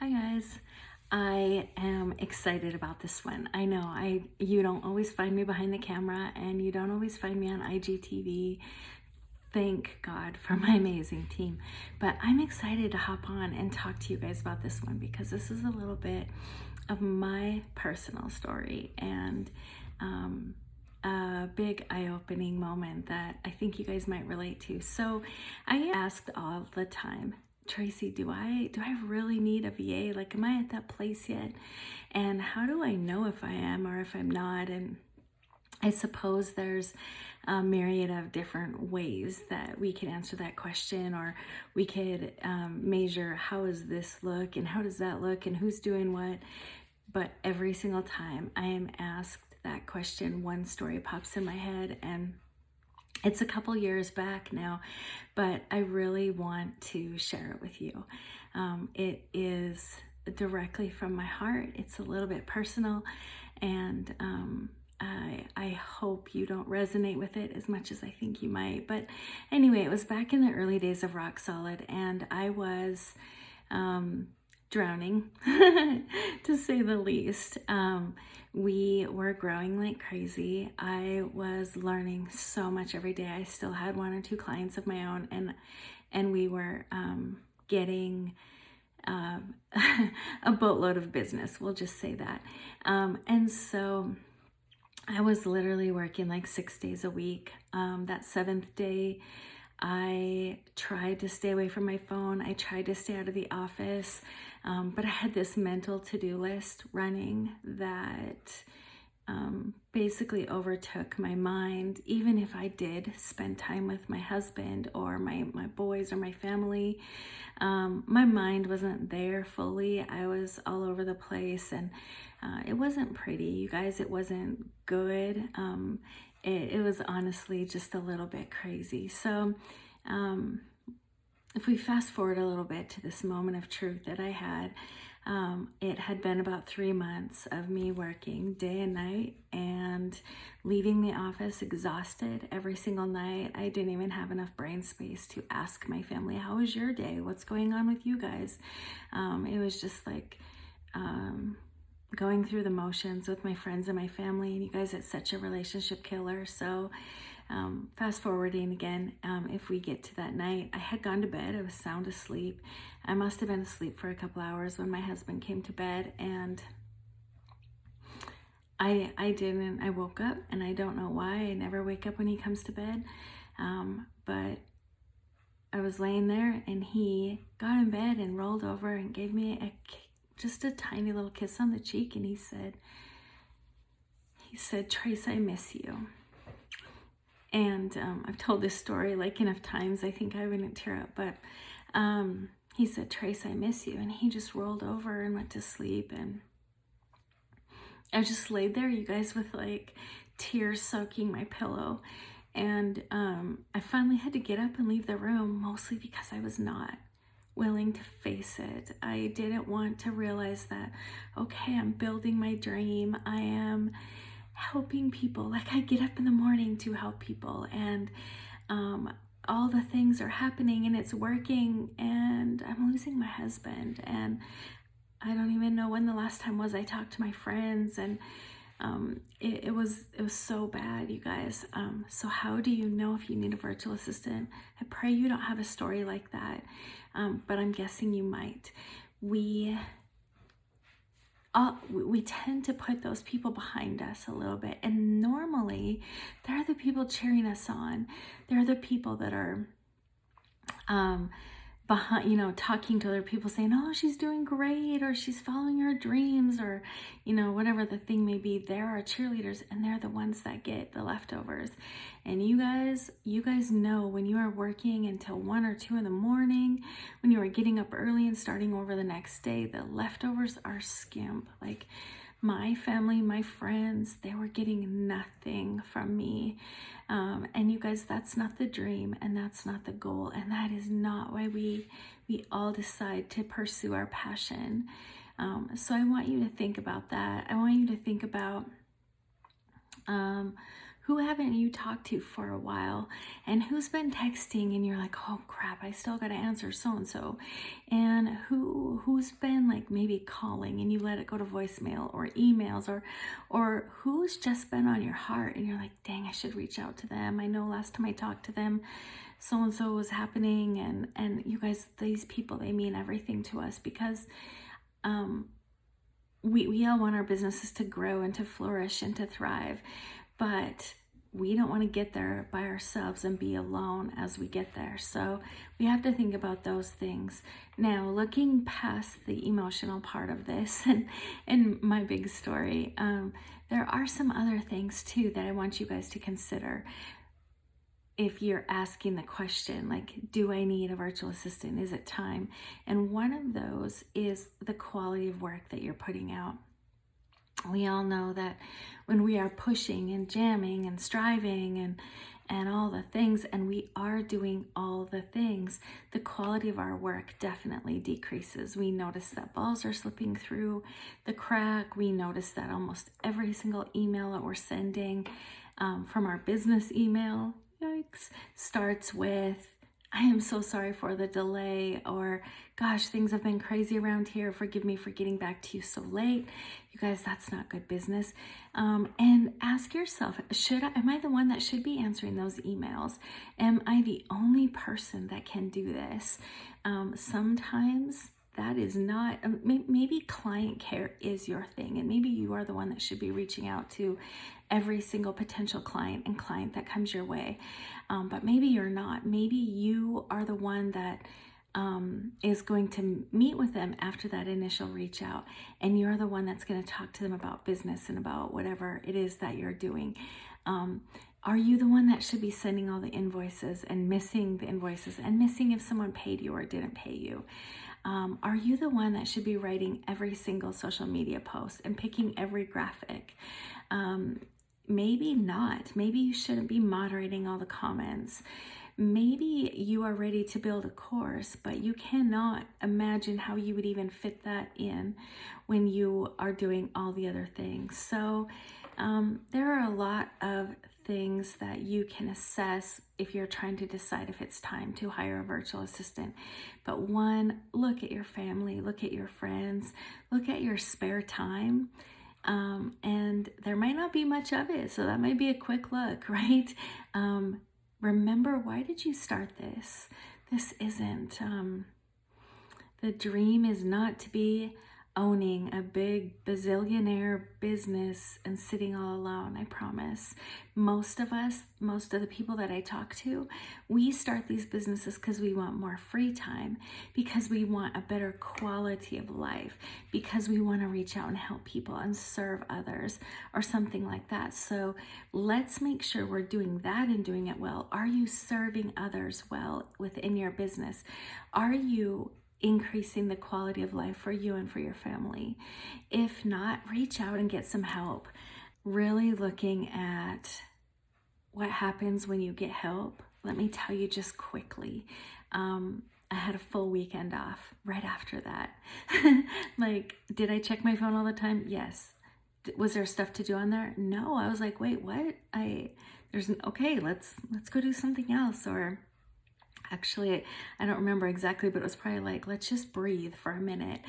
Hi guys. I am excited about this one. I know you don't always find me behind the camera and you don't always find me on IGTV. Thank God for my amazing team. But I'm excited to hop on and talk to you guys about this one because this is a little bit of my personal story and a big eye-opening moment that I think you guys might relate to. So I get asked all the time, Tracy, do I really need a VA? Like, am I at that place yet? And how do I know if I am or if I'm not? And I suppose there's a myriad of different ways that we could answer that question, or we could measure how does this look and how does that look and who's doing what. But every single time I am asked that question, one story pops in my head, and it's a couple years back now, but I really want to share it with you. It is directly from my heart. It's a little bit personal, and I hope you don't resonate with it as much as I think you might. But anyway, it was back in the early days of Rock Solid, and I was drowning, to say the least. We were growing like crazy. I was learning so much every day. I still had one or two clients of my own, and we were getting a boatload of business. We'll just say that. And so I was literally working like 6 days a week. That seventh day, I tried to stay away from my phone. I tried to stay out of the office, but I had this mental to-do list running that basically overtook my mind. Even if I did spend time with my husband or my boys or my family, my mind wasn't there fully. I was all over the place, and it wasn't pretty, you guys. It wasn't good. It was honestly just a little bit crazy. So if we fast forward a little bit to this moment of truth that I had, it had been about 3 months of me working day and night and leaving the office exhausted every single night. I didn't even have enough brain space to ask my family, how was your day? What's going on with you guys? It was just like going through the motions with my friends and my family. And you guys, it's such a relationship killer. So fast forwarding again, if we get to that night, I had gone to bed. I was sound asleep. I must have been asleep for a couple hours when my husband came to bed, and I woke up, and I don't know why. I never wake up when he comes to bed, but I was laying there, and he got in bed and rolled over and gave me just a tiny little kiss on the cheek, and he said, Trace, I miss you. And I've told this story like enough times, I think I wouldn't tear up, but he said, Trace, I miss you. And he just rolled over and went to sleep. And I just laid there, you guys, with like tears soaking my pillow. And I finally had to get up and leave the room, mostly because I was not willing to face it. I didn't want to realize that, okay, I'm building my dream. I am helping people. Like, I get up in the morning to help people, and all the things are happening and it's working, and I'm losing my husband, and I don't even know when the last time was I talked to my friends, and it was so bad, you guys. So how do you know if you need a virtual assistant? I pray you don't have a story like that, but I'm guessing you might. We tend to put those people behind us a little bit, and normally they're the people cheering us on. They're the people that are behind, talking to other people, saying, oh, she's doing great, or she's following her dreams, or whatever the thing may be. They're our cheerleaders, and they're the ones that get the leftovers. And you guys know, when you are working until 1 or 2 in the morning, when you are getting up early and starting over the next day, the leftovers are skimp. Like, my family, my friends, they were getting nothing from me. And you guys, that's not the dream, and that's not the goal, and that is not why we all decide to pursue our passion. So I want you to think about that. I want you to think about Who haven't you talked to for a while? And who's been texting and you're like, oh crap, I still got to answer so-and-so. And who's been like maybe calling and you let it go to voicemail or emails, or who's just been on your heart and you're like, dang, I should reach out to them. I know last time I talked to them, so-and-so was happening. And you guys, these people, they mean everything to us, because we all want our businesses to grow and to flourish and to thrive, but we don't want to get there by ourselves and be alone as we get there. So we have to think about those things. Now, looking past the emotional part of this and my big story, there are some other things too that I want you guys to consider. If you're asking the question, like, do I need a virtual assistant? Is it time? And one of those is the quality of work that you're putting out. We all know that when we are pushing and jamming and striving and all the things, and we are doing all the things, the quality of our work definitely decreases. We notice that balls are slipping through the crack. We notice that almost every single email that we're sending from our business email, yikes, starts with, I am so sorry for the delay, or gosh, things have been crazy around here. Forgive me for getting back to you so late. You guys, that's not good business. And ask yourself, am I the one that should be answering those emails? Am I the only person that can do this? Sometimes that is not, maybe client care is your thing, and maybe you are the one that should be reaching out to every single potential client and client that comes your way. But maybe you're not. Maybe you are the one that is going to meet with them after that initial reach out, and you're the one that's going to talk to them about business and about whatever it is that you're doing. Are you the one that should be sending all the invoices and missing the invoices and missing if someone paid you or didn't pay you? Are you the one that should be writing every single social media post and picking every graphic? Maybe not. Maybe you shouldn't be moderating all the comments. Maybe you are ready to build a course, but you cannot imagine how you would even fit that in when you are doing all the other things. So there are a lot of things that you can assess if you're trying to decide if it's time to hire a virtual assistant. But one, look at your family, look at your friends, look at your spare time. And there might not be much of it, so that might be a quick look, right? Remember, why did you start this? This isn't, the dream is not to be owning a big bazillionaire business and sitting all alone, I promise. Most of us, most of the people that I talk to, we start these businesses because we want more free time, because we want a better quality of life, because we want to reach out and help people and serve others or something like that. So let's make sure we're doing that and doing it well. Are you serving others well within your business? Are you increasing the quality of life for you and for your family? If not, reach out and get some help. Really looking at what happens when you get help. Let me tell you just quickly. I had a full weekend off right after that. Like, did I check my phone all the time? Yes. Was there stuff to do on there? No. I was like, wait, what? Okay, let's go do something else. Or actually, I don't remember exactly, but it was probably like, let's just breathe for a minute.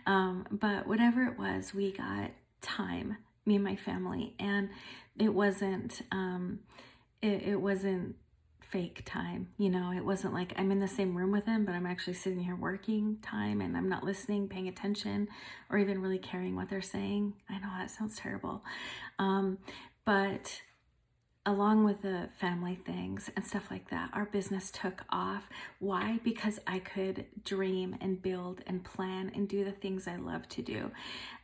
But whatever it was, we got time, me and my family, and it wasn't, it wasn't fake time. It wasn't like I'm in the same room with them, but I'm actually sitting here working time, and I'm not listening, paying attention, or even really caring what they're saying. I know that sounds terrible. But along with the family things and stuff like that, our business took off. Why? Because I could dream and build and plan and do the things I love to do.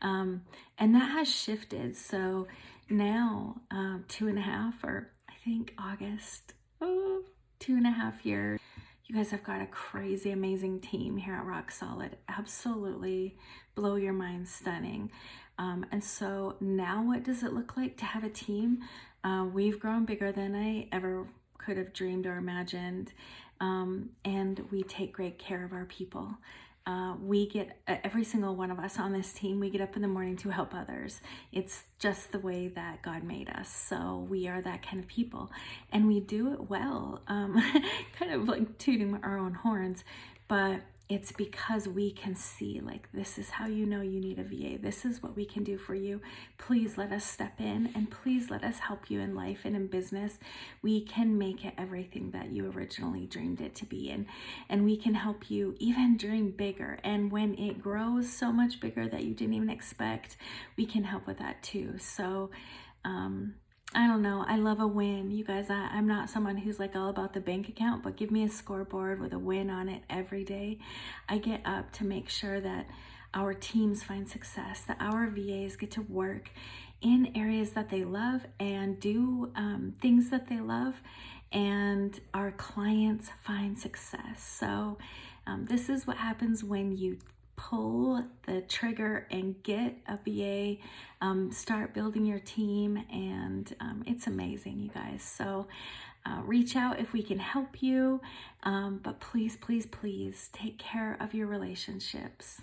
And that has shifted. So now, 2.5, or I think August, 2.5 years. You guys have got a crazy, amazing team here at Rock Solid. Absolutely blow your mind, stunning. And so now what does it look like to have a team? We've grown bigger than I ever could have dreamed or imagined. And we take great care of our people. every single one of us on this team, we get up in the morning to help others. It's just the way that God made us. So we are that kind of people, and we do it well, kind of like tooting our own horns, but it's because we can see, like, this is how you know you need a VA. This is what we can do for you. Please let us step in, and please let us help you in life and in business. We can make it everything that you originally dreamed it to be. And we can help you even dream bigger. And when it grows so much bigger that you didn't even expect, we can help with that too. So, I don't know. I love a win. You guys, I'm not someone who's like all about the bank account, but give me a scoreboard with a win on it every day. I get up to make sure that our teams find success, that our VAs get to work in areas that they love and do things that they love, and our clients find success. So this is what happens when you pull the trigger and get a VA, start building your team, and it's amazing, you guys. So reach out if we can help you, but please, please, please take care of your relationships.